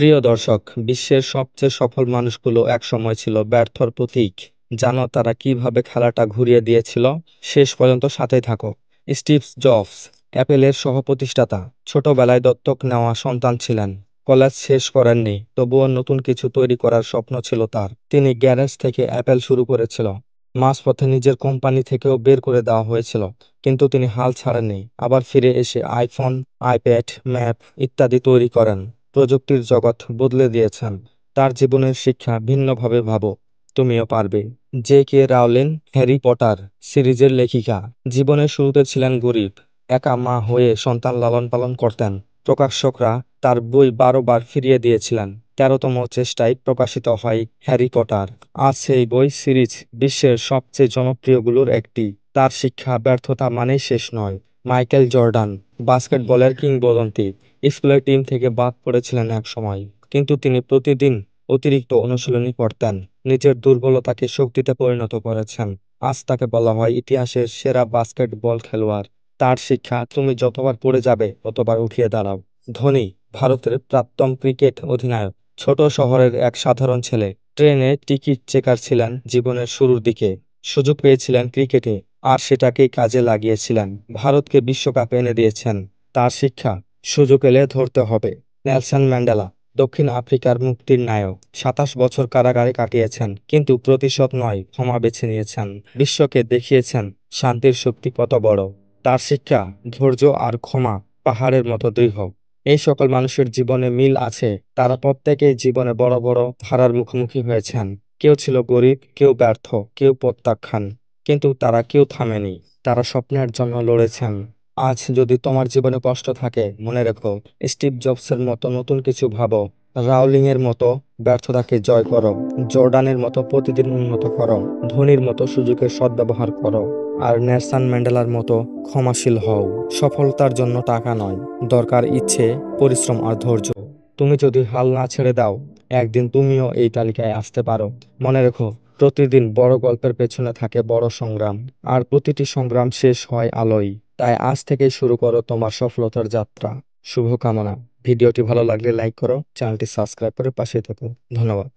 প্রিয় দর্শক, বিশ্বের সবচেয়ে সফল মানুষগুলো একসময় ছিল ব্যর্থর প্রতীক। জানো তারা কিভাবে খেলাটা ঘুরিয়ে দিয়েছিল? শেষ পর্যন্ত সাথেই থাকো। স্টিভ জবস, অ্যাপেলের সহ-প্রতিষ্ঠাতা, ছোটবেলায় দত্তক নেওয়া সন্তান ছিলেন। কলেজ শেষ করেননি, তবুও নতুন কিছু তৈরি করার স্বপ্ন ছিল তার। তিনি গ্যারেজ থেকে অ্যাপেল শুরু করেছিল। মাঝপথে নিজের কোম্পানি থেকেও বের করে দেওয়া হয়েছিল, কিন্তু তিনি হাল ছাড়েননি। আবার ফিরে এসে আইফোন, আইপ্যাড, ম্যাপ ইত্যাদি তৈরি করেন। প্রযুক্তির জগৎ বদলে দিয়েছেন। তার জীবনের শিক্ষা ভিন্নভাবে ভাবো, তুমিও পারবে। J K Rowling, Harry Potter সিরিজের লেখিকা, জীবনের শুরুতে ছিলেন গরিব। একা মা হয়ে সন্তান লালন পালন করতেন। প্রকাশকরা তার বই 12 বার ফিরিয়ে দিয়েছিলেন। 13তম চেষ্টায় প্রকাশিত হয় হ্যারি পটার। আজ সেই বই সিরিজ বিশ্বের সবচেয়ে জনপ্রিয়গুলোর একটি। তার শিক্ষা ব্যর্থতা মানেই শেষ নয়। মাইকেল জর্ডান, বাস্কেটবলের কিংবদন্তি, স্কুলের টিম থেকে বাদ পড়েছিলেন এক সময়, কিন্তু তিনি প্রতিদিন অতিরিক্ত অনুশীলনী করতেন। নিজের দুর্বলতাকে শক্তিতে পরিণত করেছেন। আজ তাকে বলা হয় ইতিহাসের সেরা বাস্কেটবল খেলোয়াড়। তার শিক্ষা, তুমি যতবার পড়ে যাবে ততবার উঠিয়ে দাঁড়াও। ধোনি, ভারতের প্রাক্তন ক্রিকেট অধিনায়ক, ছোট শহরের এক সাধারণ ছেলে। ট্রেনে টিকিট চেকার ছিলেন জীবনের শুরুর দিকে। সুযোগ পেয়েছিলেন ক্রিকেটে, আর সেটাকেই কাজে লাগিয়েছিলেন। ভারতকে বিশ্বকাপ এনে দিয়েছেন। তার শিক্ষা, সুযোগ এলে ধরতে হবে। নেলসন ম্যান্ডেলা, দক্ষিণ আফ্রিকার মুক্তির নায়ক, 27 বছর কারাগারে কাটিয়েছেন, কিন্তু প্রতিশোধ নয়, ক্ষমা বেছে নিয়েছেন। বিশ্বকে দেখিয়েছেন শান্তির শক্তি কত বড়। তার শিক্ষা, ধৈর্য আর ক্ষমা পাহাড়ের মতো দৃঢ়। এই সকল মানুষের জীবনে মিল আছে। তারা প্রত্যেকেই জীবনে বড় বড় ধারার মুখোমুখি হয়েছেন। কেউ ছিল গরিব, কেউ ব্যর্থ, কেউ প্রত্যাখ্যান, কিন্তু তারা কেউ থামেনি। তারা স্বপ্নের জন্য লড়েছেন। আজ যদি তোমার জীবনে কষ্ট থাকে, মনে রেখো, স্টিভ জবসের মতো নতুন কিছু ভাবো। রাউলিং এর মতো ব্যর্থতাকে জয় করো। জর্ডানের মতো প্রতিদিন উন্নত করো। ধোনির মতো সুযোগের সদ্ব্যবহার করো। আর নেলসন ম্যান্ডেলার মতো ক্ষমাশীল হও। সফলতার জন্য টাকা নয়, দরকার ইচ্ছে, পরিশ্রম আর ধৈর্য। তুমি যদি হাল না ছেড়ে দাও, একদিন তুমিও এই তালিকায় আসতে পারো। মনে রেখো, প্রতিদিন বড় গল্পের পেছনে থাকে বড় সংগ্রাম, আর প্রতিটি সংগ্রাম শেষ হয় আলোয়। তাই আজ থেকেই শুরু করো তোমার সফলতার যাত্রা। শুভকামনা। ভিডিওটি ভালো লাগলে লাইক করো, চ্যানেলটি সাবস্ক্রাইব করে পাশে থেকো। ধন্যবাদ।